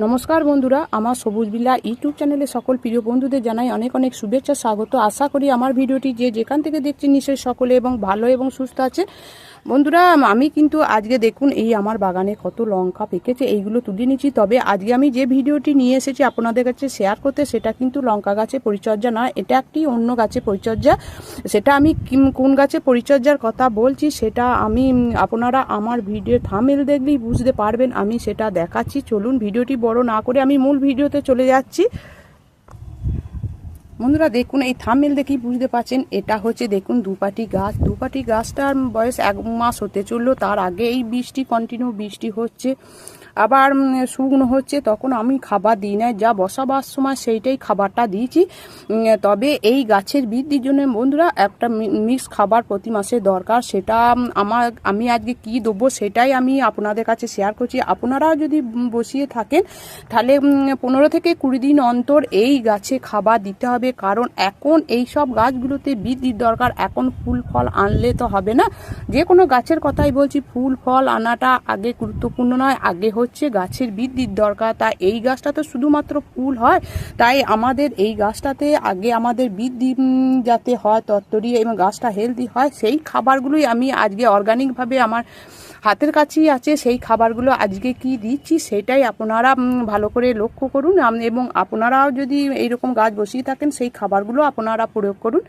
নমস্কার বন্ধুরা, আমার সবুজ বিল্লা ইউটিউব চ্যানেলে সকল প্রিয় বন্ধুদের জানাই অনেক অনেক শুভেচ্ছা স্বাগত। আশা করি আমার ভিডিওটি যে যেখান থেকে দেখছেন নিশ্চয়ই সকলে এবং ভালো এবং সুস্থ আছে। বন্ধুরা, আমি কিন্তু আজকে দেখুন এই আমার বাগানে কত লঙ্কা পেকেছে, এইগুলো তুলে নিচ্ছি। তবে আজকে আমি যে ভিডিওটি নিয়ে এসেছি আপনাদের কাছে শেয়ার করতে, সেটা কিন্তু লঙ্কা গাছের পরিচর্যা নয়, এটা একটি অন্য গাছের পরিচর্যা। সেটা আমি কোন গাছের পরিচর্যার কথা বলছি সেটা আমি আপনারা আমার ভিডিও থাম্বনেল দেখলেই বুঝতে পারবেন। আমি সেটা দেখাচ্ছি। চলুন ভিডিওটি বড় না করে আমি মূল ভিডিওতে চলে যাচ্ছি। বন্ধুরা দেখুন, এই থাম্বনেল দেখেই বুঝতে পারছেন এটা হচ্ছে দেখুন দুপাটি গাছ। দুপাটি গাছটার বয়স 1 মাস হতে চললো। তার আগে এই কন্টিনিউ বৃষ্টি হচ্ছে, আবার শুকনো হচ্ছে। তখন আমি খাবার দিই না, যা বসাবার সময় সেইটাই খাবারটা দিয়েছি। তবে এই গাছের বৃদ্ধির জন্য বন্ধুরা একটা মিক্স খাবার প্রতি মাসে দরকার। সেটা আমি আজকে কি দেবো সেটাই আমি আপনাদের কাছে শেয়ার করছি। আপনারাও যদি বসিয়ে থাকেন তাহলে 15 থেকে 20 দিন অন্তর এই গাছে খাবার দিতে হবে। কারণ এখন এই সব গাছগুলোতে বৃদ্ধির দরকার। এখন ফুল ফল আনলে তো হবে না, যে কোনো গাছের কথাই বলছি, ফুল ফল আনাটা আগে গুরুত্বপূর্ণ নয়, আগে হচ্ছে গাছের বৃদ্ধির দরকার। তা এই গাছটা তো শুধুমাত্র ফুল হয়, তাই আমাদের এই গাছটাতে আগে আমাদের বৃদ্ধি যাতে হয় তত্তরি এবং গাছটা হেলদি হয়, সেই খাবারগুলোই আমি আজকে অর্গানিকভাবে আমার হাতের কাছেই আছে। সেই খাবারগুলো আজকে কি দিচ্ছি সেটাই আপনারা ভালো করে লক্ষ্য করুন এবং আপনারাও যদি এইরকম গাছ বসিয়ে থাকেন সেই খাবারগুলো আপনারা প্রয়োগ করুন।